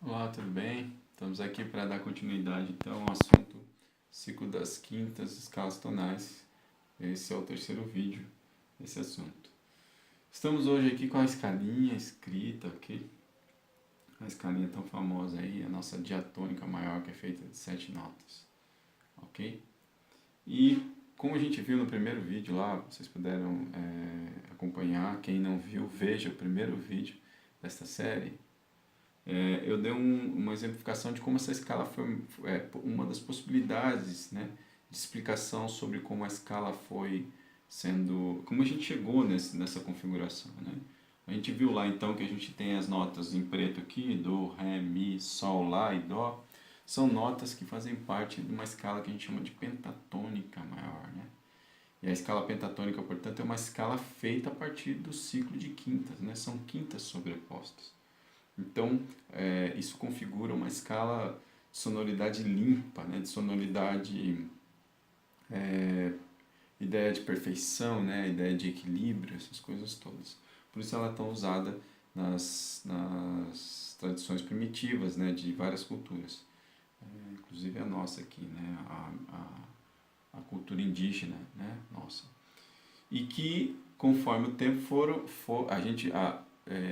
Olá, tudo bem? Estamos aqui para dar continuidade então ao assunto ciclo das quintas, escalas tonais. Esse é o terceiro vídeo desse assunto. Estamos hoje aqui com a escalinha escrita, ok? A escalinha tão famosa aí, a nossa diatônica maior que é feita de 7 notas, ok? E como a gente viu no primeiro vídeo lá, vocês puderam acompanhar. Quem não viu, veja o primeiro vídeo desta série. Eu dei uma exemplificação de como essa escala foi uma das possibilidades, né, de explicação sobre como a escala foi sendo, como a gente chegou nessa configuração, né? A gente viu lá então que a gente tem as notas em preto aqui, do, ré, mi, sol, lá e dó, são notas que fazem parte de uma escala que a gente chama de pentatônica maior, né? E a escala pentatônica, portanto, é uma escala feita a partir do ciclo de quintas, né? São quintas sobrepostas. Então, isso configura uma escala de sonoridade limpa, né? De sonoridade, ideia de perfeição, né? Ideia de equilíbrio, essas coisas todas. Por isso ela é tão usada nas tradições primitivas, né? De várias culturas, inclusive a nossa aqui, né? A cultura indígena, né? Nossa. E que, conforme o tempo a gente,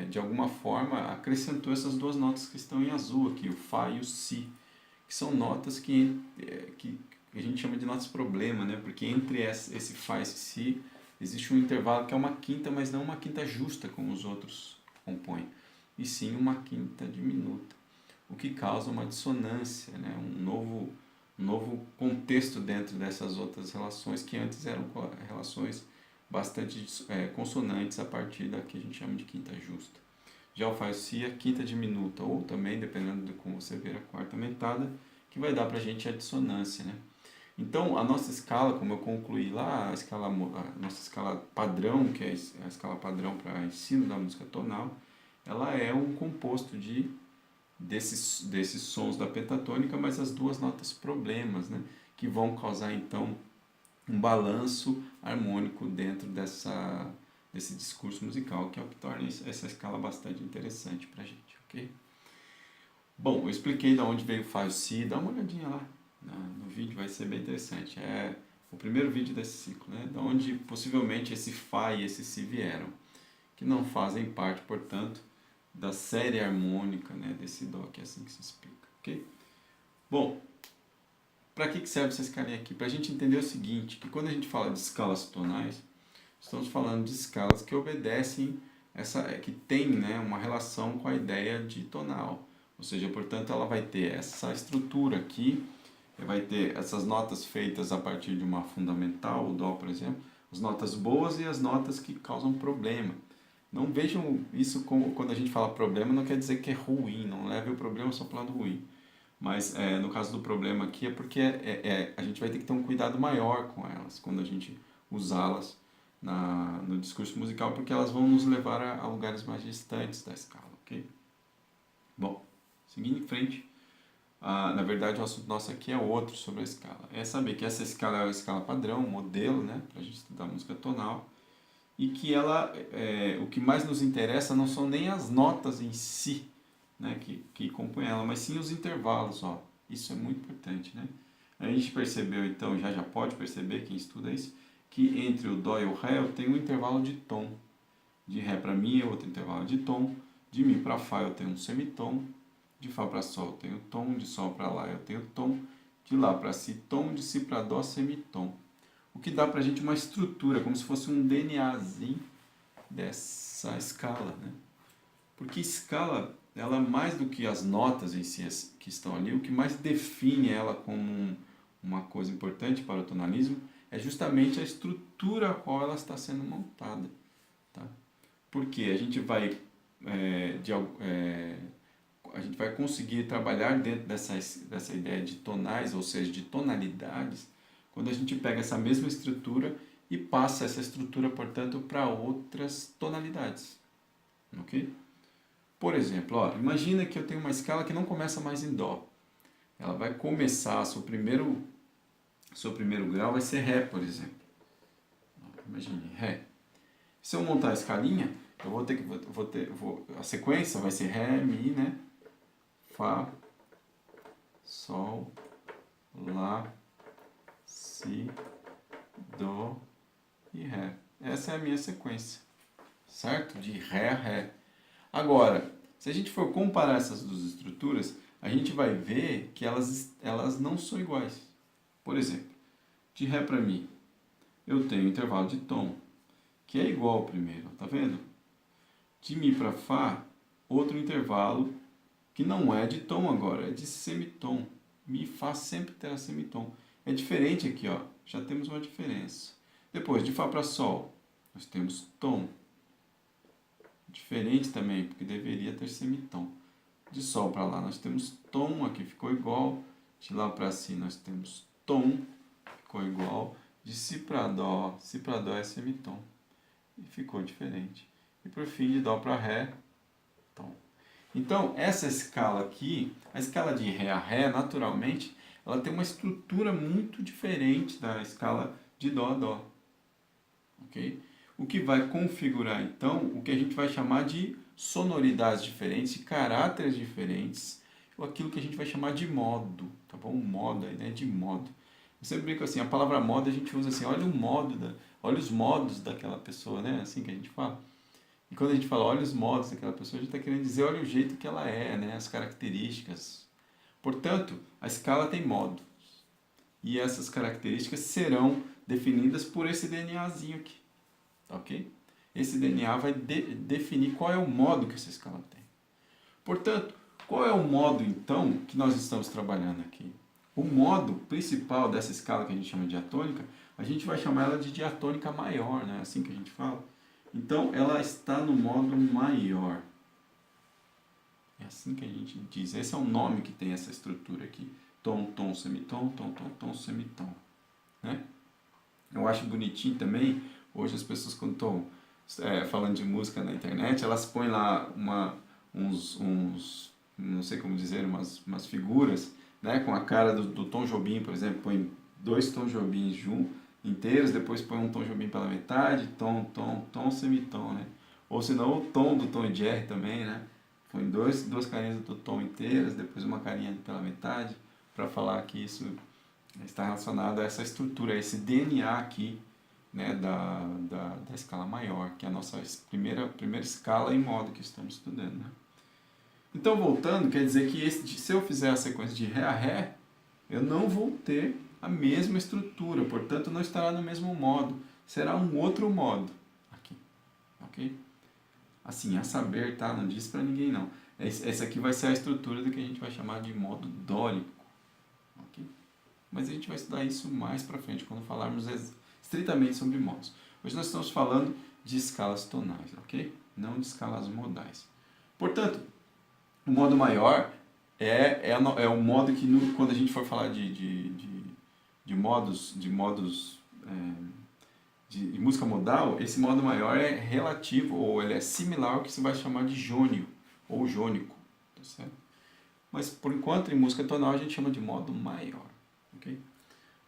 de alguma forma, acrescentou essas duas notas que estão em azul aqui, o Fá e o Si, que são notas que a gente chama de notas problema, né? Porque entre esse Fá e esse Si existe um intervalo que é uma quinta, mas não uma quinta justa, como os outros compõem, e sim uma quinta diminuta, o que causa uma dissonância, né? Um novo contexto dentro dessas outras relações que antes eram relações bastante consonantes a partir da que a gente chama de quinta justa. Já o Fá e o Si é quinta diminuta, ou também, dependendo de como você ver, a quarta aumentada, que vai dar para a gente a dissonância, né? Então, a nossa escala, como eu concluí lá, a nossa escala padrão, que é a escala padrão para ensino da música tonal, ela é um composto desses sons da pentatônica, mas as duas notas problemas, né? Que vão causar, então, um balanço harmônico dentro desse discurso musical, que é o que torna essa escala bastante interessante para a gente, ok? Bom, eu expliquei de onde veio o Fá e o Si, dá uma olhadinha lá no vídeo, vai ser bem interessante. É o primeiro vídeo desse ciclo, né? De onde possivelmente esse Fá e esse Si vieram, que não fazem parte, portanto, da série harmônica, né, desse Dó, que é assim que se explica, ok? Bom, para que serve essa escalinha aqui? Para a gente entender o seguinte, que quando a gente fala de escalas tonais, estamos falando de escalas que obedecem, que tem, né, uma relação com a ideia de tonal. Ou seja, portanto, ela vai ter essa estrutura aqui, vai ter essas notas feitas a partir de uma fundamental, o Dó, por exemplo, as notas boas e as notas que causam problema. Não vejam isso como, quando a gente fala problema, não quer dizer que é ruim, não leve o problema só para o lado ruim. Mas no caso do problema aqui é porque a gente vai ter que ter um cuidado maior com elas, quando a gente usá-las no discurso musical, porque elas vão nos levar a lugares mais distantes da escala, ok? Bom, seguindo em frente, na verdade o assunto nosso aqui é outro sobre a escala. É saber que essa escala é a escala padrão, um modelo, né, para a gente estudar música tonal, e que o que mais nos interessa não são nem as notas em si, né, que compõem ela, mas sim os intervalos, ó. Isso é muito importante, né? A gente percebeu, então, já pode perceber, quem estuda isso, que entre o Dó e o Ré eu tenho um intervalo de tom. De Ré para Mi é outro intervalo de tom, de Mi para Fá eu tenho um semitom, de Fá para Sol eu tenho tom, de Sol para Lá eu tenho tom, de Lá para Si tom, de Si para Dó semitom. O que dá para a gente uma estrutura, como se fosse um DNAzinho dessa escala, né? Porque escala, ela mais do que as notas em si que estão ali, o que mais define ela como uma coisa importante para o tonalismo é justamente a estrutura a qual ela está sendo montada, tá? Porque a gente vai conseguir trabalhar dentro dessa ideia de tonais, ou seja, de tonalidades, quando a gente pega essa mesma estrutura e passa essa estrutura, portanto, para outras tonalidades, ok? Por exemplo, ó, imagina que eu tenho uma escala que não começa mais em Dó. Ela vai começar, seu primeiro grau vai ser Ré, por exemplo. Imagine, Ré. Se eu montar a escalinha, eu vou ter que, a sequência vai ser Ré, Mi, né? Fá, Sol, Lá, Si, Dó e Ré. Essa é a minha sequência, certo? De Ré a Ré. Agora, se a gente for comparar essas duas estruturas, a gente vai ver que elas não são iguais. Por exemplo, de Ré para Mi, eu tenho intervalo de tom, que é igual ao primeiro, tá vendo? De Mi para Fá, outro intervalo que não é de tom agora, é de semitom. Mi e Fá sempre terá semitom. É diferente aqui, ó. Já temos uma diferença. Depois, de Fá para Sol, nós temos tom. Diferente também, porque deveria ter semitom. De Sol para Lá, nós temos tom, aqui ficou igual. De Lá para Si, nós temos tom, ficou igual. De Si para Dó é semitom. E ficou diferente. E por fim, de Dó para Ré, tom. Então, essa escala aqui, a escala de Ré a Ré, naturalmente, ela tem uma estrutura muito diferente da escala de Dó a Dó. Ok? O que vai configurar, então, o que a gente vai chamar de sonoridades diferentes, de caráteres diferentes, ou aquilo que a gente vai chamar de modo, tá bom? Modo aí, né? De modo. Eu sempre brinco assim, a palavra modo a gente usa assim, olha o modo, olha os modos daquela pessoa, né? Assim que a gente fala. E quando a gente fala, olha os modos daquela pessoa, a gente está querendo dizer, olha o jeito que ela é, né? As características. Portanto, a escala tem modos. E essas características serão definidas por esse DNAzinho aqui. Ok? Esse DNA vai definir qual é o modo que essa escala tem. Portanto, qual é o modo, então, que nós estamos trabalhando aqui? O modo principal dessa escala que a gente chama de diatônica, a gente vai chamar ela de diatônica maior, né? Assim que a gente fala. Então, ela está no modo maior. É assim que a gente diz. Esse é o nome que tem essa estrutura aqui. Tom, tom, semitom, tom, tom, tom, semitom. Né? Eu acho bonitinho também, hoje as pessoas quando estão falando de música na internet, elas põem lá uns não sei como dizer, umas figuras, né, com a cara do Tom Jobim, por exemplo, põe 2 Tom Jobins inteiros, depois põe um Tom Jobim pela metade, tom, tom, tom, semitom, né? Ou senão o tom do Tom e Jerry também, né? Põe duas carinhas do Tom inteiras, depois uma carinha pela metade, para falar que isso está relacionado a essa estrutura, a esse DNA aqui, né, da escala maior, que é a nossa primeira escala em modo que estamos estudando. Né? Então, voltando, quer dizer que se eu fizer a sequência de Ré a Ré, eu não vou ter a mesma estrutura, portanto não estará no mesmo modo, será um outro modo aqui, ok? Assim, a saber, tá? Não disse para ninguém não. Essa aqui vai ser a estrutura do que a gente vai chamar de modo dórico, ok? Mas a gente vai estudar isso mais para frente, quando falarmos estritamente sobre modos. Hoje nós estamos falando de escalas tonais, ok? Não de escalas modais. Portanto, o modo maior é o modo que, quando a gente for falar de modos de música modal, esse modo maior é relativo, ou ele é similar ao que se vai chamar de jônio, ou jônico. Tá certo? Mas, por enquanto, em música tonal, a gente chama de modo maior. Okay?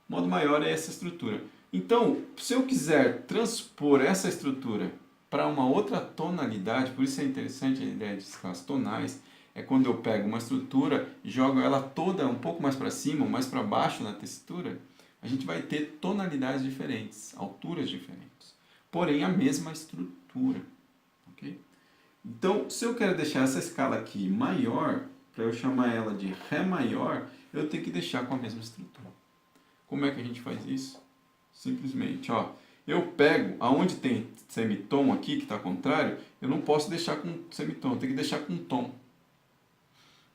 Modo maior é essa estrutura. Então, se eu quiser transpor essa estrutura para uma outra tonalidade, por isso é interessante a ideia de escalas tonais, é quando eu pego uma estrutura e jogo ela toda um pouco mais para cima, ou mais para baixo na textura, a gente vai ter tonalidades diferentes, alturas diferentes, porém a mesma estrutura. Okay? Então, se eu quero deixar essa escala aqui maior, para eu chamar ela de Ré maior, eu tenho que deixar com a mesma estrutura. Como é que a gente faz isso? Simplesmente, ó, eu pego, aonde tem semitom aqui, que está contrário, eu não posso deixar com semitom, eu tenho que deixar com tom.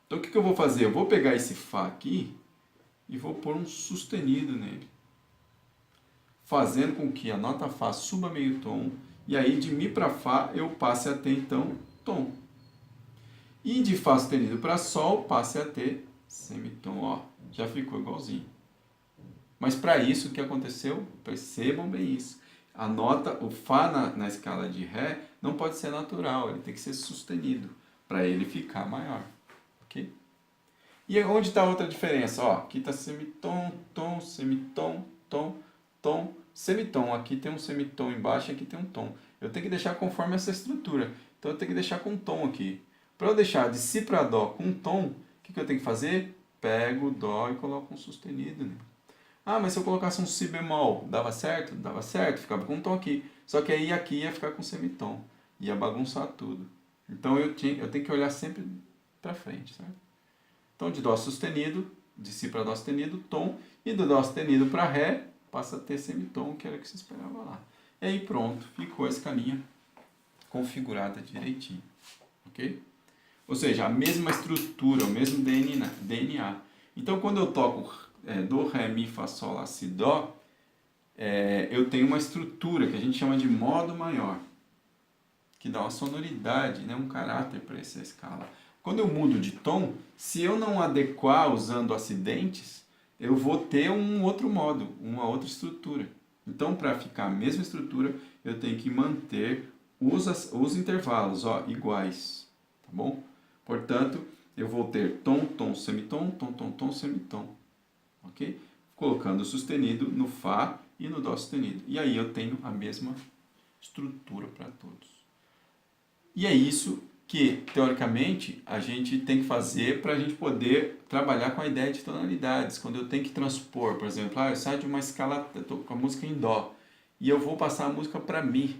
Então o que eu vou fazer? Eu vou pegar esse Fá aqui e vou pôr um sustenido nele, fazendo com que a nota Fá suba meio tom, e aí de Mi para Fá eu passe a ter então tom. E de Fá sustenido para Sol passe a ter semitom, ó, já ficou igualzinho. Mas para isso o que aconteceu? Percebam bem isso. A nota, o Fá na escala de Ré não pode ser natural, ele tem que ser sustenido para ele ficar maior. Ok? E onde está a outra diferença? Ó, aqui está semitom, tom, semitom, tom, tom, semitom. Aqui tem um semitom embaixo e aqui tem um tom. Eu tenho que deixar conforme essa estrutura. Então eu tenho que deixar com tom aqui. Para eu deixar de Si para Dó com tom, o que eu tenho que fazer? Pego o Dó e coloco um sustenido, né? Ah, mas se eu colocasse um Si bemol, dava certo? Dava certo, ficava com um tom aqui. Só que aí aqui ia ficar com semitom, ia bagunçar tudo. Então eu tenho que olhar sempre para frente, certo? Então de Dó sustenido, de Si para Dó sustenido, tom, e do Dó sustenido para Ré, passa a ter semitom, que era o que se esperava lá. E aí pronto, ficou a escalinha configurada direitinho, ok? Ou seja, a mesma estrutura, o mesmo DNA. Então quando eu toco Do, Ré, Mi, Fá, Sol, Lá, Si, Dó, eu tenho uma estrutura que a gente chama de modo maior, que dá uma sonoridade, né, um caráter para essa escala. Quando eu mudo de tom, se eu não adequar usando acidentes, eu vou ter um outro modo, uma outra estrutura. Então, para ficar a mesma estrutura, eu tenho que manter os intervalos iguais, tá bom? Portanto, eu vou ter tom, tom, semitom, tom, tom, tom, semitom, ok? Colocando o sustenido no Fá e no Dó sustenido. E aí eu tenho a mesma estrutura para todos. E é isso que, teoricamente, a gente tem que fazer para a gente poder trabalhar com a ideia de tonalidades. Quando eu tenho que transpor, por exemplo, eu saio de uma escala, eu estou com a música em Dó, e eu vou passar a música para Mi.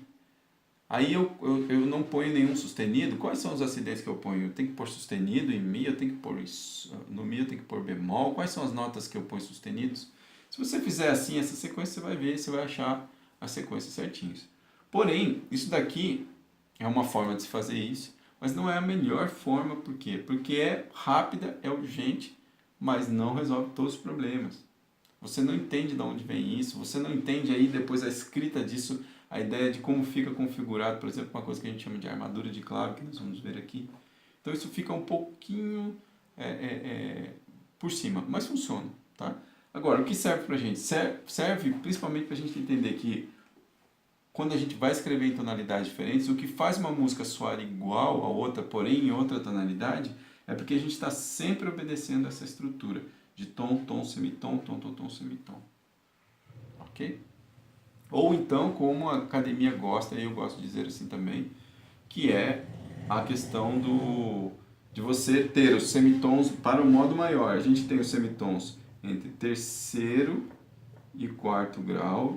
Aí eu não ponho nenhum sustenido. Quais são os acidentes que eu ponho? Eu tenho que pôr sustenido em Mi, eu tenho que pôr no Mi, eu tenho que pôr bemol. Quais são as notas que eu ponho sustenidos? Se você fizer assim, essa sequência, você vai ver, você vai achar as sequências certinhas. Porém, isso daqui é uma forma de se fazer isso, mas não é a melhor forma. Por quê? Porque é rápida, é urgente, mas não resolve todos os problemas. Você não entende de onde vem isso, você não entende aí depois a escrita disso, a ideia de como fica configurado, por exemplo, uma coisa que a gente chama de armadura de clave, que nós vamos ver aqui. Então isso fica um pouquinho por cima, mas funciona, tá? Agora, o que serve pra gente? Serve principalmente pra gente entender que quando a gente vai escrever em tonalidades diferentes, o que faz uma música soar igual a outra, porém em outra tonalidade, é porque a gente está sempre obedecendo essa estrutura de tom, tom, semitom, tom, tom, tom, semitom. Ok? Ou então, como a academia gosta, e eu gosto de dizer assim também, que é a questão de você ter os semitons para o modo maior. A gente tem os semitons entre terceiro e quarto grau,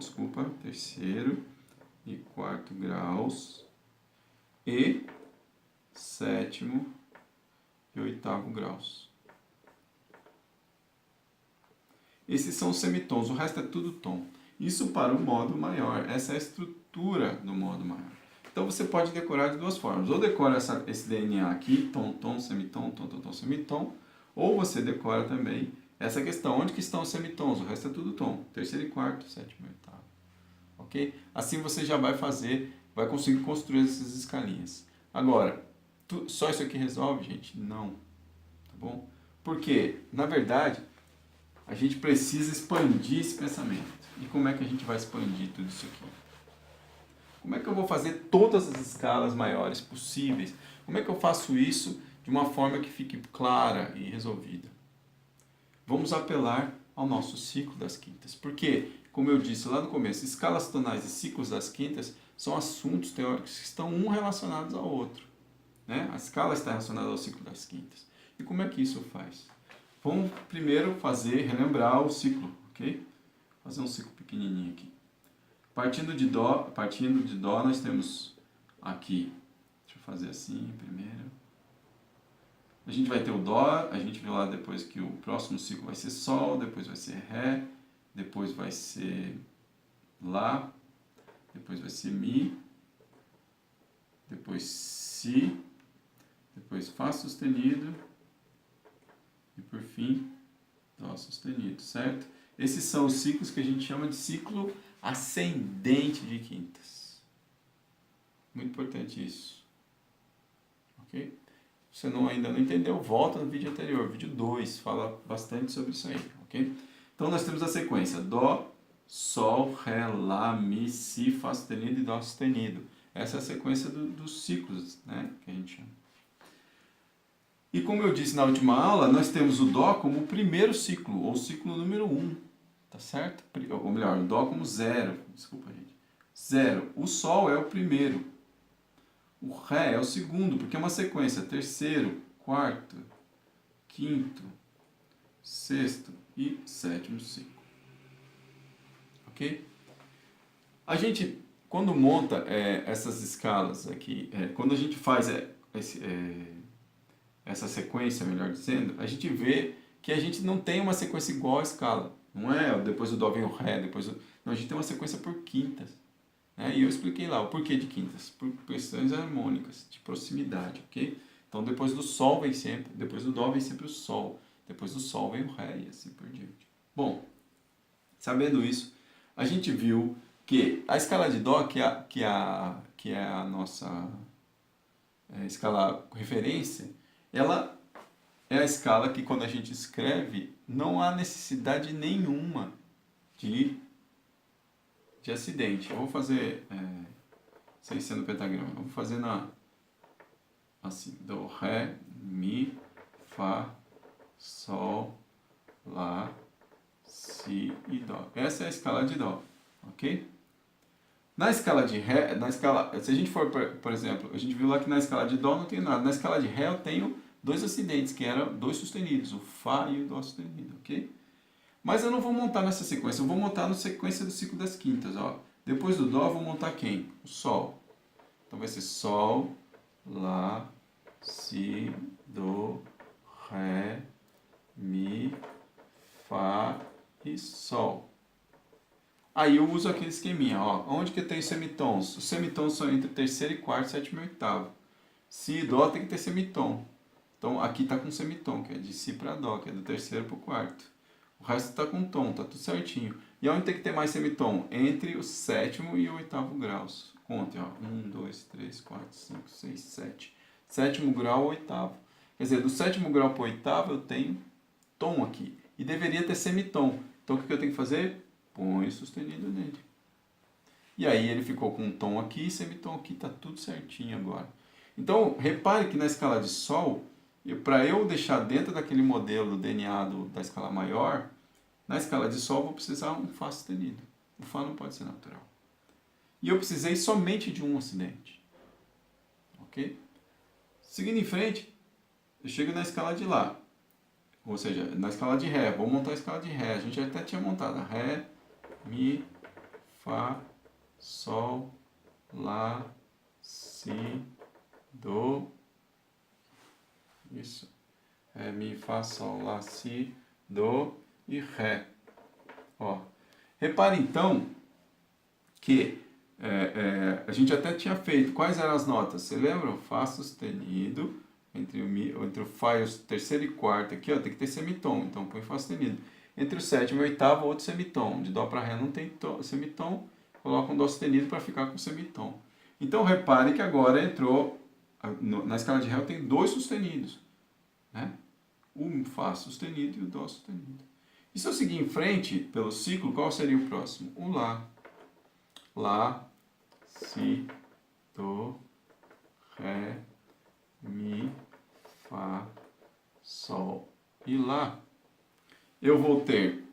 terceiro e quarto graus, e sétimo e oitavo graus. Esses são os semitons, o resto é tudo tom. Isso para o modo maior, essa é a estrutura do modo maior. Então você pode decorar de duas formas, ou decora esse DNA aqui, tom, tom, semitom, tom, tom, tom, semitom, ou você decora também essa questão, onde que estão os semitons, o resto é tudo tom, terceiro e quarto, sétimo e oitavo. Ok? Assim você já vai conseguir construir essas escalinhas. Agora, só isso aqui resolve, gente? Não. Tá bom? Porque, na verdade, a gente precisa expandir esse pensamento. E como é que a gente vai expandir tudo isso aqui? Como é que eu vou fazer todas as escalas maiores possíveis? Como é que eu faço isso de uma forma que fique clara e resolvida? Vamos apelar ao nosso ciclo das quintas. Porque, como eu disse lá no começo, escalas tonais e ciclos das quintas são assuntos teóricos que estão um relacionados ao outro, né? A escala está relacionada ao ciclo das quintas. E como é que isso faz? Vamos primeiro relembrar o ciclo, ok? Fazer um ciclo pequenininho aqui. Partindo de Dó, nós temos aqui, deixa eu fazer assim primeiro. A gente vai ter o Dó, a gente viu lá depois que o próximo ciclo vai ser Sol, depois vai ser Ré, depois vai ser Lá, depois vai ser Mi, depois Si, depois Fá sustenido e por fim Dó sustenido, certo? Esses são os ciclos que a gente chama de ciclo ascendente de quintas. Muito importante isso. Ok? Se você ainda não entendeu, volta no vídeo anterior, vídeo 2, fala bastante sobre isso aí, ok? Então nós temos a sequência Dó, Sol, Ré, Lá, Mi, Si, Fá sustenido e Dó sustenido. Essa é a sequência dos ciclos, né, que a gente chama. E como eu disse na última aula, nós temos o Dó como o primeiro ciclo, ou ciclo número 1, tá certo? Ou melhor, o Dó como 0, desculpa gente. 0. O Sol é o primeiro. O Ré é o segundo, porque é uma sequência, terceiro, quarto, quinto, sexto e sétimo ciclo. Ok? A gente, quando monta essas escalas aqui, quando a gente faz essa sequência, melhor dizendo, a gente vê que a gente não tem uma sequência igual à escala. Não é depois do Dó vem o Ré, não, a gente tem uma sequência por quintas. Né? E eu expliquei lá o porquê de quintas, por questões harmônicas, de proximidade, ok? Então depois do Sol vem sempre, depois do Dó vem sempre o Sol, depois do Sol vem o Ré e assim por diante. Bom, sabendo isso, a gente viu que a escala de Dó, que é a nossa escala referência, ela é a escala que quando a gente escreve, não há necessidade nenhuma de acidente. Eu vou fazer, sem ser no pentagrama, eu vou fazer assim, Dó, Ré, Mi, Fá, Sol, Lá, Si e Dó. Essa é a escala de Dó, ok? Na escala de Ré, se a gente for, por exemplo, a gente viu lá que na escala de Dó não tem nada. Na escala de Ré eu tenho dois acidentes, que eram dois sustenidos, o Fá e o Dó sustenido, ok? Mas eu não vou montar nessa sequência, eu vou montar na sequência do ciclo das quintas, ó. Depois do Dó eu vou montar quem? O Sol. Então vai ser Sol, Lá, Si, Dó, Ré, Mi, Fá e Sol. Aí eu uso aquele esqueminha, ó. Onde que tem semitons? Os semitons são entre terceiro e quarto, sétimo e oitavo. Si e Dó tem que ter semitom. Então aqui está com semitom, que é de Si para Dó, que é do terceiro para o quarto. O resto está com tom, tá tudo certinho. E onde tem que ter mais semitom? Entre o sétimo e o oitavo graus. Conte, ó. 1, 2, 3, 4, 5, 6, 7. Sétimo grau, oitavo. Quer dizer, do sétimo grau para o oitavo eu tenho tom aqui. E deveria ter semitom. Então o que eu tenho que fazer? Põe sustenido nele. E aí ele ficou com um tom aqui e semitom aqui, tá tudo certinho agora. Então, repare que na escala de Sol, para eu deixar dentro daquele modelo do DNA da escala maior, na escala de Sol eu vou precisar um Fá sustenido. O Fá não pode ser natural. E eu precisei somente de um acidente. Ok? Seguindo em frente, eu chego na escala de Lá. Ou seja, na escala de Ré. Vou montar a escala de Ré. A gente até tinha montado. Ré, Mi, Fá, Sol, Lá, Si, Dó. Isso. Ré, Mi, Fá, Sol, Lá, Si, Dó e Ré. Ó. Repare então que a gente até tinha feito. Quais eram as notas? Você lembra? O Fá sustenido, entre o Fá e o terceiro e quarto aqui, ó, tem que ter semitom. Então põe Fá sustenido. Entre o sétimo e o oitavo, outro semitom. De Dó para Ré não tem semitom. Coloca um Dó sustenido para ficar com semitom. Então repare que agora entrou, na escala de Ré eu tenho dois sustenidos. Né? O Fá sustenido e o Dó sustenido. E se eu seguir em frente pelo ciclo, qual seria o próximo? O Lá. Lá, Si, Dó, Ré, Mi, Fá, Sol e Lá. Eu vou ter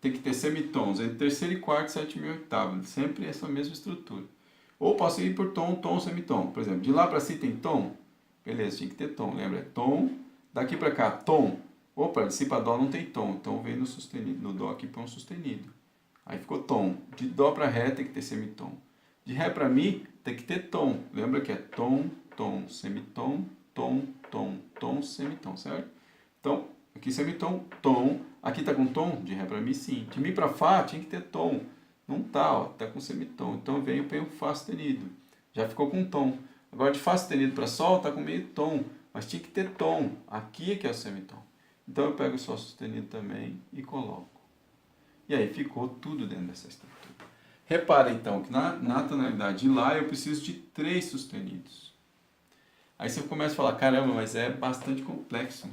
que ter semitons entre terceiro e quarto, sétimo e oitavo. Sempre essa mesma estrutura. Ou posso ir por tom, tom, semitom. Por exemplo, de Lá para Si tem tom? Beleza, tinha que ter tom. Lembra? É tom. Daqui para cá, tom. Opa, de Si para Dó não tem tom. Então vem no sustenido. No Dó aqui põe um sustenido. Aí ficou tom. De Dó para Ré tem que ter semitom. De Ré para Mi tem que ter tom. Lembra que é tom, tom, semitom, tom, tom, tom, semitom, certo? Então, aqui semitom, tom. Aqui tá com tom? De Ré para Mi, sim. De Mi para Fá tinha que ter tom. Não tá, ó. Tá com semitom. Então vem o Fá sustenido. Já ficou com tom. Agora de Fá sustenido para Sol tá com meio tom. Mas tinha que ter tom. Aqui é que é o semitom. Então eu pego o Sol sustenido também e coloco. E aí ficou tudo dentro dessa estrutura. Repara então que na tonalidade de Lá eu preciso de 3 sustenidos. Aí você começa a falar, caramba, mas é bastante complexo, né?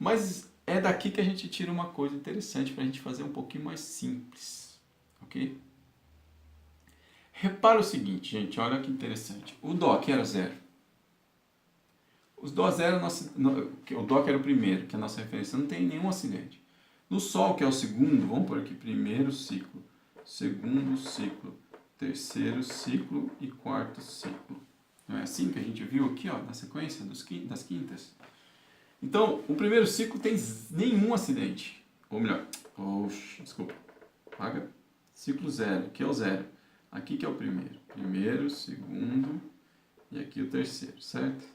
Mas é daqui que a gente tira uma coisa interessante para a gente fazer um pouquinho mais simples, ok? Repara o seguinte, gente, olha que interessante. O Dó que era 0. Os Dó 0, o Dó que era o primeiro, que é a nossa referência, não tem nenhum acidente. No Sol, que é o segundo, vamos por aqui, primeiro ciclo, segundo ciclo, terceiro ciclo e quarto ciclo. Não é assim que a gente viu aqui, ó, na sequência das quintas? Então, o primeiro ciclo tem nenhum acidente. Ou melhor, desculpa, apaga. Ciclo zero, aqui é o zero. Aqui que é o primeiro. Primeiro, segundo e aqui o terceiro, certo?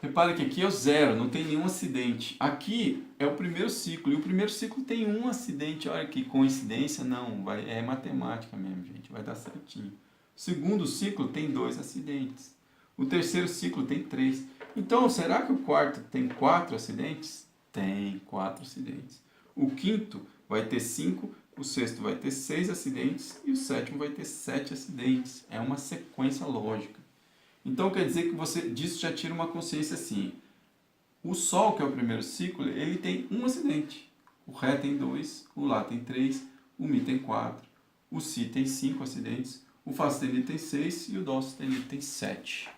Repare que aqui é o zero, não tem nenhum acidente. Aqui é o primeiro ciclo, e o primeiro ciclo tem um acidente. Olha que coincidência, não, é matemática mesmo, gente, vai dar certinho. O segundo ciclo tem 2 acidentes. O terceiro ciclo tem 3. Então, será que o quarto tem 4 acidentes? Tem 4 acidentes. O quinto vai ter 5, o sexto vai ter 6 acidentes e o sétimo vai ter 7 acidentes. É uma sequência lógica. Então quer dizer que você disso já tira uma consciência assim. O Sol, que é o primeiro ciclo, ele tem um acidente. O Ré tem 2, o Lá tem 3, o Mi tem 4, o Si tem 5 acidentes, o Fá sustenido tem 6 e o Dó sustenido tem 7.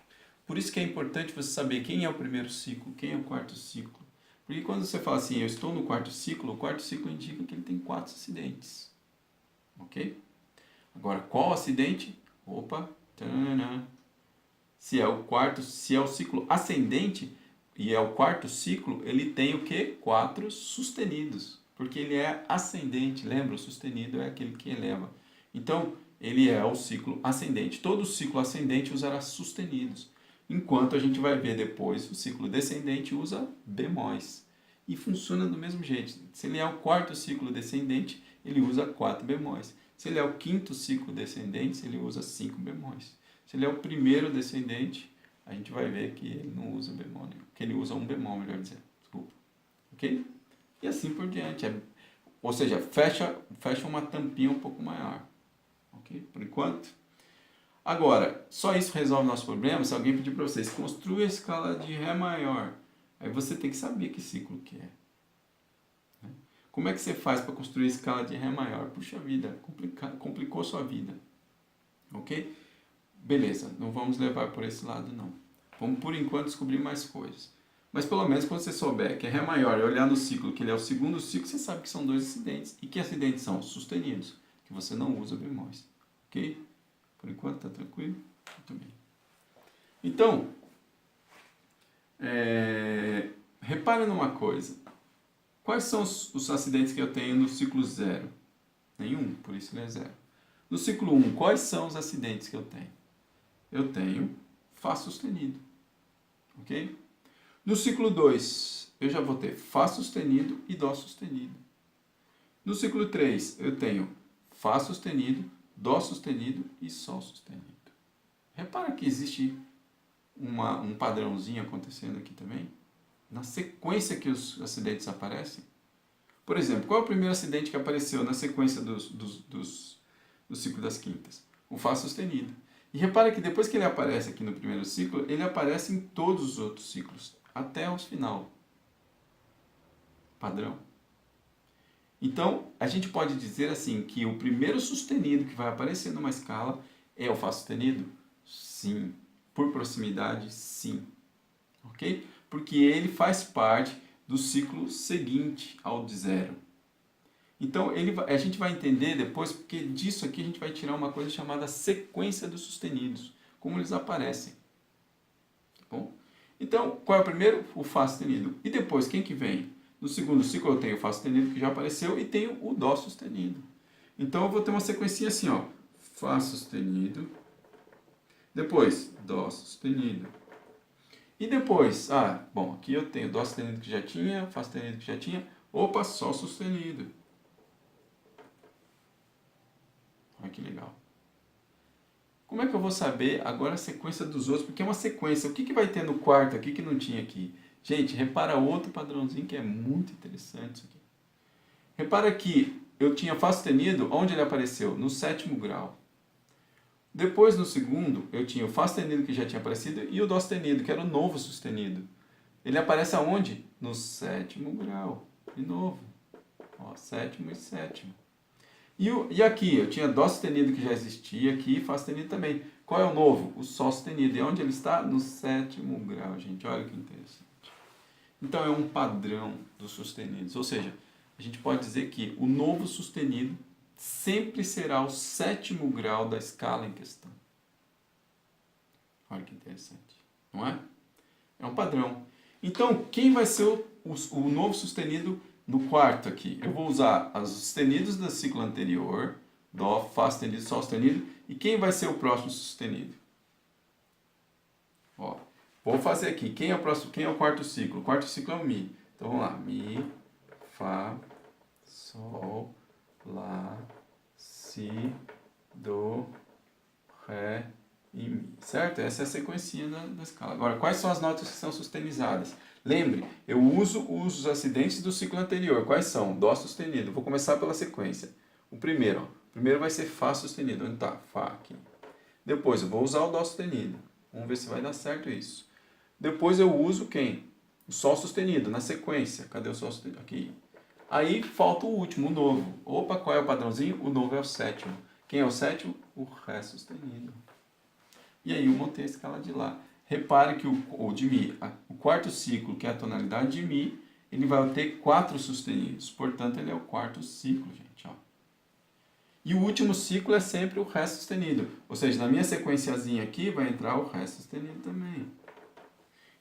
Por isso que é importante você saber quem é o primeiro ciclo, quem é o quarto ciclo. Porque quando você fala assim, eu estou no quarto ciclo, o quarto ciclo indica que ele tem 4 acidentes. Ok? Agora, qual acidente? Opa, tanana. Se é o ciclo ascendente e é o quarto ciclo, ele tem o que? 4 sustenidos, porque ele é ascendente. Lembra? O sustenido é aquele que eleva. Então, ele é o ciclo ascendente. Todo ciclo ascendente usará sustenidos, enquanto a gente vai ver depois o ciclo descendente usa bemóis. E funciona do mesmo jeito. Se ele é o quarto ciclo descendente, ele usa 4 bemóis. Se ele é o quinto ciclo descendente, ele usa 5 bemóis. Se ele é o primeiro descendente, a gente vai ver que ele não usa bemol, que ele usa um bemol, melhor dizendo. Desculpa. Ok? E assim por diante. Ou seja, fecha uma tampinha um pouco maior. Ok? Por enquanto. Agora, só isso resolve o nosso problema se alguém pedir para vocês construir a escala de Ré maior. Aí você tem que saber que ciclo que é. Como é que você faz para construir a escala de Ré maior? Puxa vida, complicou sua vida. Ok? Beleza, não vamos levar por esse lado não. Vamos por enquanto descobrir mais coisas. Mas pelo menos quando você souber que é Ré maior e olhar no ciclo, que ele é o segundo ciclo, você sabe que são 2 acidentes. E que acidentes são? Sustenidos, que você não usa bemóis. Ok? Por enquanto tá tranquilo? Muito bem. Então, repare numa coisa. Quais são os acidentes que eu tenho no ciclo 0? Nenhum, por isso ele é 0. No ciclo 1, quais são os acidentes que eu tenho? Eu tenho Fá sustenido. Ok? No ciclo 2, eu já vou ter Fá sustenido e Dó sustenido. No ciclo 3, eu tenho Fá sustenido, Dó sustenido e Sol sustenido. Repara que existe um padrãozinho acontecendo aqui também. Na sequência que os acidentes aparecem. Por exemplo, qual é o primeiro acidente que apareceu na sequência do ciclo das quintas? O Fá sustenido. E repara que depois que ele aparece aqui no primeiro ciclo, ele aparece em todos os outros ciclos, até o final. Padrão. Então, a gente pode dizer assim que o primeiro sustenido que vai aparecer numa escala é o Fá sustenido? Sim. Por proximidade, sim. Ok? Porque ele faz parte do ciclo seguinte ao de 0. Então, a gente vai entender depois, porque disso aqui a gente vai tirar uma coisa chamada sequência dos sustenidos, como eles aparecem. Tá bom? Então, qual é o primeiro? O Fá sustenido. E depois, quem que vem? No segundo ciclo eu tenho o Fá sustenido, que já apareceu, e tenho o Dó sustenido. Então, eu vou ter uma sequencinha assim, ó. Fá sustenido. Depois, Dó sustenido. E depois, bom, aqui eu tenho Dó sustenido que já tinha, Fá sustenido que já tinha, opa, Sol sustenido. Olha que legal. Como é que eu vou saber agora a sequência dos outros? Porque é uma sequência. O que vai ter no quarto aqui que não tinha aqui? Gente, repara outro padrãozinho que é muito interessante isso aqui. Repara que eu tinha Fá sustenido, onde ele apareceu? No 7º grau. Depois, no segundo, eu tinha o Fá sustenido que já tinha aparecido e o Dó sustenido, que era o novo sustenido. Ele aparece aonde? No 7º grau. De novo. Ó, 7º e 7º. E aqui, eu tinha Dó sustenido que já existia aqui, Fá sustenido também. Qual é o novo? O Sol sustenido. E onde ele está? No 7º grau, gente. Olha que interessante. Então, é um padrão dos sustenidos. Ou seja, a gente pode dizer que o novo sustenido sempre será o 7º grau da escala em questão. Olha que interessante, não é? É um padrão. Então, quem vai ser o novo sustenido no quarto aqui? Eu vou usar os sustenidos do ciclo anterior, Dó, Fá sustenido, Sol sustenido, e quem vai ser o próximo sustenido? Ó, vou fazer aqui. Quem é o próximo? Quem é o quarto ciclo? O quarto ciclo é o Mi. Então vamos lá. Mi, Fá, Sol, Lá, Si, Do, Ré e Mi. Certo? Essa é a sequencinha da escala. Agora, quais são as notas que são sustenizadas? Lembre, eu uso os acidentes do ciclo anterior. Quais são? Dó sustenido. Vou começar pela sequência. O primeiro, ó. O primeiro vai ser Fá sustenido. Onde está? Fá aqui. Depois eu vou usar o Dó sustenido. Vamos ver se vai dar certo isso. Depois eu uso quem? O Sol sustenido, na sequência. Cadê o Sol sustenido? Aqui. Aí falta o último, o novo. Opa, qual é o padrãozinho? O novo é o sétimo. Quem é o sétimo? O Ré sustenido. E aí eu montei a escala de Lá. Repare que o de Mi, o quarto ciclo, que é a tonalidade de Mi, ele vai ter 4 sustenidos. Portanto, ele é o quarto ciclo, gente. Ó. E o último ciclo é sempre o Ré sustenido. Ou seja, na minha sequenciazinha aqui vai entrar o Ré sustenido também.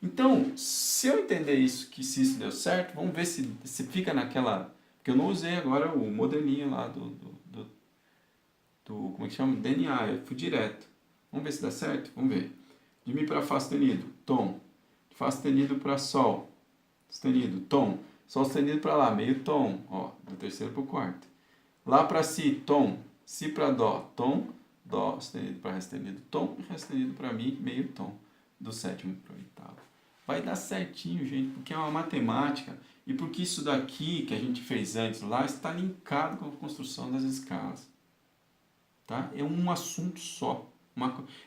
Então, se eu entender isso, que se isso deu certo, vamos ver se fica naquela... Porque eu não usei agora o modelinho lá do como é que chama? DNA, eu fui direto. Vamos ver se dá certo? Vamos ver. De Mi para Fá sustenido, tom. De Fá sustenido para Sol sustenido, tom. Sol sustenido para Lá, meio tom. Ó, do terceiro para o quarto. Lá para Si, tom. Si para Dó, tom. Dó sustenido para Ré sustenido, tom. E Ré sustenido para Mi, meio tom. Do sétimo para o oitavo. Vai dar certinho, gente, porque é uma matemática e porque isso daqui que a gente fez antes lá está linkado com a construção das escalas. Tá? É um assunto só.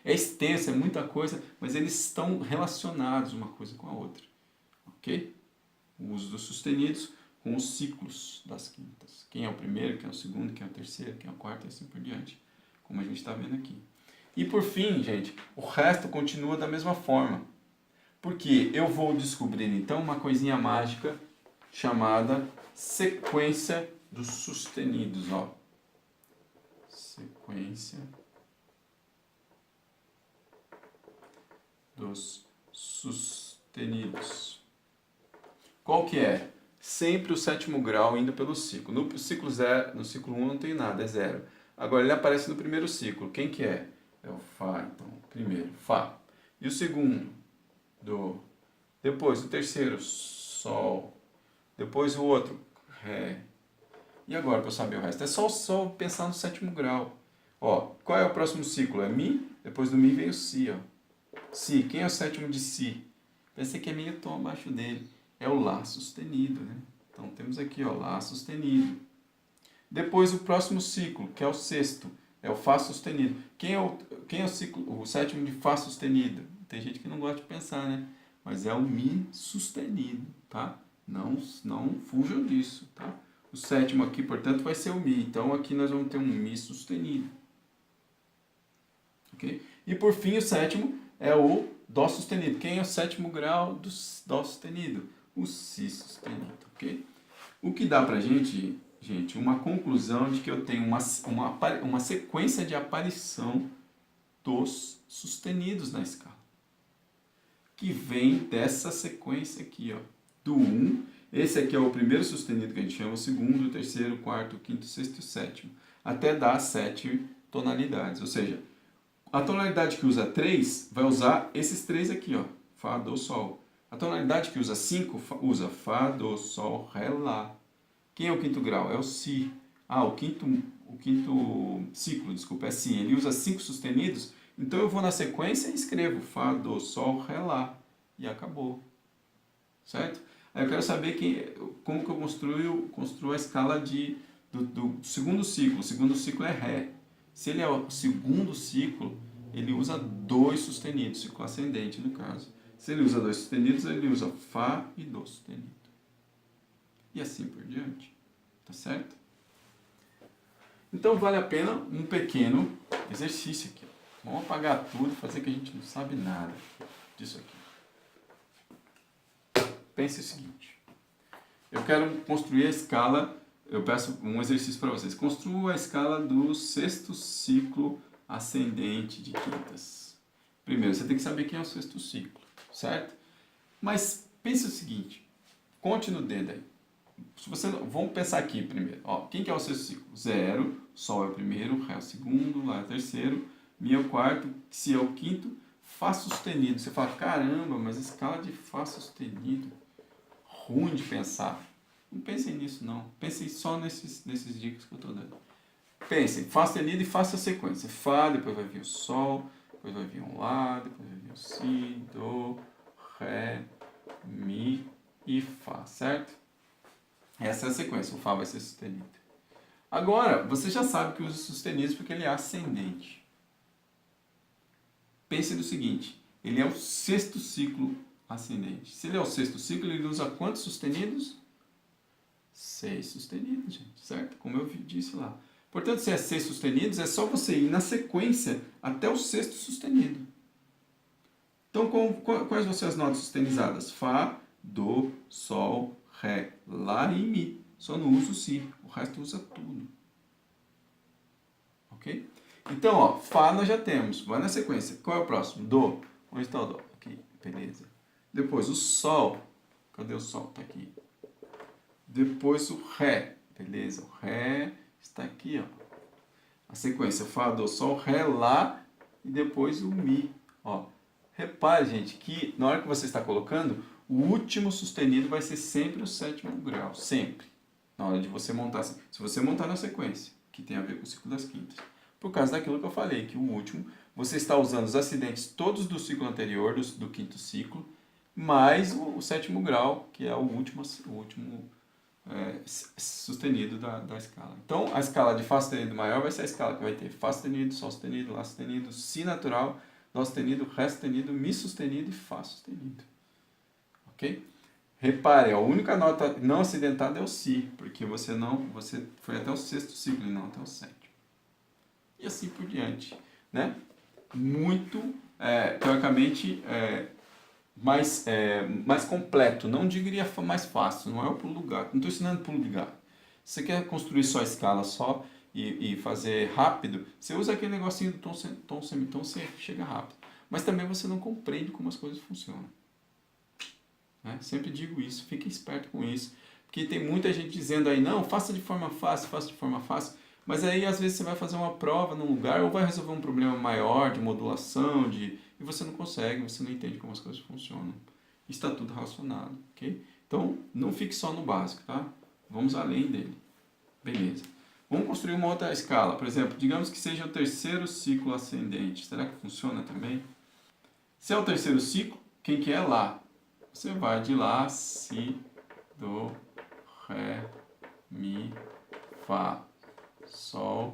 É extenso, é muita coisa, mas eles estão relacionados uma coisa com a outra. Ok? O uso dos sustenidos com os ciclos das quintas. Quem é o primeiro, quem é o segundo, quem é o terceiro, quem é o quarto e assim por diante. Como a gente está vendo aqui. E por fim, gente, o resto continua da mesma forma. Porque eu vou descobrir então uma coisinha mágica chamada sequência dos sustenidos. Ó. Sequência dos sustenidos. Qual que é? Sempre o sétimo grau indo pelo ciclo. No ciclo 0, no ciclo 1 não tem nada, é zero. Agora ele aparece no primeiro ciclo. Quem que é? É o Fá, então. Primeiro, Fá. E o segundo? Do. Depois o terceiro, Sol. Depois o outro, Ré. E agora para eu saber o resto? É só pensar no sétimo grau. Ó, qual é o próximo ciclo? É Mi, depois do Mi vem o Si, ó. Si, quem é o sétimo de Si? Pensei que é meio tom abaixo dele. É o Lá sustenido, né? Então temos aqui, ó, Lá sustenido. Depois o próximo ciclo, que é o sexto, é o Fá sustenido. Quem é o sétimo de Fá sustenido? Tem gente que não gosta de pensar, né? Mas é o Mi sustenido, tá? Não fujam disso, tá? O sétimo aqui, portanto, vai ser o Mi. Então aqui nós vamos ter um Mi sustenido. Ok? E por fim, o sétimo é o Dó sustenido. Quem é o sétimo grau do Dó sustenido? O Si sustenido, ok? O que dá pra gente, uma conclusão de que eu tenho uma sequência de aparição dos sustenidos na escala. Que vem dessa sequência aqui, ó. Do 1, esse aqui é o primeiro sustenido que a gente chama, o segundo, o terceiro, o quarto, o quinto, o sexto e o sétimo. Até dar 7 tonalidades, ou seja, a tonalidade que usa 3 vai usar esses 3 aqui, ó. Fá, Dó, Sol. A tonalidade que usa 5 usa Fá, Dó, Sol, Ré, Lá. Quem é o quinto grau? É o Si. O quinto ciclo, desculpa, é Si. Ele usa 5 sustenidos, então eu vou na sequência e escrevo Fá, Dó, Sol, Ré, Lá. E acabou. Certo? Aí eu quero saber como que eu construo a escala do segundo ciclo. O segundo ciclo é Ré. Se ele é o segundo ciclo, ele usa 2 sustenidos, ciclo ascendente no caso. Se ele usa 2 sustenidos, ele usa Fá e Dó sustenido. E assim por diante. Tá certo? Então vale a pena um pequeno exercício aqui. Vamos apagar tudo e fazer que a gente não sabe nada disso aqui. Pense o seguinte. Eu quero construir a escala, eu peço um exercício para vocês. Construa a escala do sexto ciclo ascendente de quintas. Primeiro, você tem que saber quem é o sexto ciclo, certo? Mas pense o seguinte, conte no dedo aí. Se você, vamos pensar aqui primeiro. Ó, quem que é o sexto ciclo? 0, Sol é o primeiro, Ré é o segundo, Lá é o terceiro, Mi é o quarto, Si é o quinto, Fá sustenido. Você fala, caramba, mas escala de Fá sustenido, ruim de pensar. Não pensem nisso não, pensem só nesses dicas que eu estou dando. Pensem, Fá sustenido e faça a sequência. Fá, depois vai vir o Sol, depois vai vir um Lá, depois vai vir o Si, Do, Ré, Mi e Fá, certo? Essa é a sequência, o Fá vai ser sustenido. Agora, você já sabe que usa sustenidos porque ele é ascendente. Pense no seguinte, ele é o sexto ciclo ascendente. Se ele é o sexto ciclo, ele usa quantos sustenidos? 6 sustenidos, gente, certo? Como eu disse lá. Portanto, se é 6 sustenidos, é só você ir na sequência até o sexto sustenido. Então, quais vão ser as notas sustenizadas? Fá, Do, Sol, Ré, Lá e Mi. Só não usa o Si, o resto usa tudo. Ok? Então, ó, Fá nós já temos, vai na sequência. Qual é o próximo? Do. Onde está o Dó? Aqui, beleza. Depois o Sol. Cadê o Sol? Está aqui. Depois o Ré, beleza. O Ré está aqui, ó. A sequência Fá, Do, Sol, Ré, Lá e depois o Mi. Ó, repare, gente, que na hora que você está colocando, o último sustenido vai ser sempre o sétimo grau, sempre. Na hora de você montar, se você montar na sequência, que tem a ver com o ciclo das quintas. Por causa daquilo que eu falei, que o último, você está usando os acidentes todos do ciclo anterior, do quinto ciclo, mais o sétimo grau, que é o último sustenido da escala. Então, a escala de Fá sustenido maior vai ser a escala que vai ter Fá sustenido, Sol sustenido, Lá sustenido, Si natural, Dó sustenido, Ré sustenido, Mi sustenido e Fá sustenido. Ok? Repare, a única nota não acidentada é o Si, porque você foi até o sexto ciclo e não até o sétimo. E assim por diante, né? Muito, teoricamente, mais completo. Não diria mais fácil, não é o pulo do gato. Não estou ensinando pulo de gato. Se você quer construir só a escala só e fazer rápido, você usa aquele negocinho do tom, semitom, você chega rápido. Mas também você não compreende como as coisas funcionam. Né? Sempre digo isso, fique esperto com isso. Porque tem muita gente dizendo aí, não, faça de forma fácil, faça de forma fácil. Mas aí, às vezes, você vai fazer uma prova num lugar ou vai resolver um problema maior de modulação, e você não consegue, você não entende como as coisas funcionam. Está tudo relacionado, ok? Então, não fique só no básico, tá? Vamos além dele. Beleza. Vamos construir uma outra escala. Por exemplo, digamos que seja o terceiro ciclo ascendente. Será que funciona também? Se é o terceiro ciclo, quem que é Lá? Você vai de Lá, Si, Do, Ré, Mi, Fá, Sol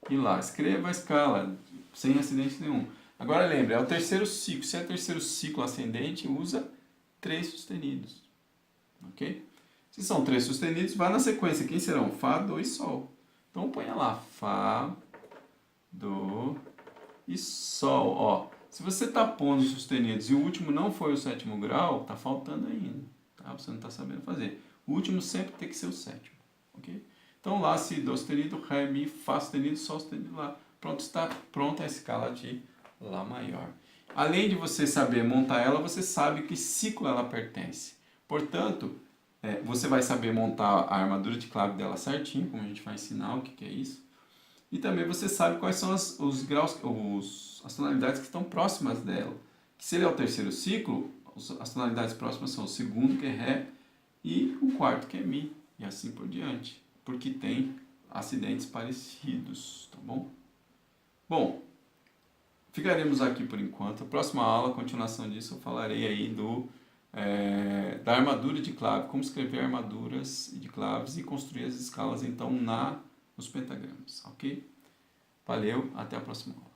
e Lá. Escreva a escala, sem acidente nenhum. Agora lembre, é o terceiro ciclo. Se é o terceiro ciclo ascendente, usa 3 sustenidos. Ok? Se são 3 sustenidos, vá na sequência. Quem serão? Fá, Do e Sol. Então ponha lá. Fá, Do e Sol. Ó, se você está pondo sustenidos e o último não foi o sétimo grau, está faltando ainda. Tá? Você não está sabendo fazer. O último sempre tem que ser o sétimo. Ok? Então, Lá, Si, Do sustenido, Ré, Mi, Fá sustenido, Sol sustenido, Lá. Pronto, está pronta a escala de Lá maior. Além de você saber montar ela, você sabe que ciclo ela pertence. Portanto, você vai saber montar a armadura de clave dela certinho, como a gente vai ensinar o que é isso. E também você sabe quais são os graus, as tonalidades que estão próximas dela. Que se ele é o terceiro ciclo, as tonalidades próximas são o segundo, que é Ré, e o quarto, que é Mi, e assim por diante. Porque tem acidentes parecidos, tá bom? Bom, ficaremos aqui por enquanto. A próxima aula, a continuação disso, eu falarei aí da armadura de clave, como escrever armaduras de claves e construir as escalas então nos pentagramas, ok? Valeu, até a próxima aula.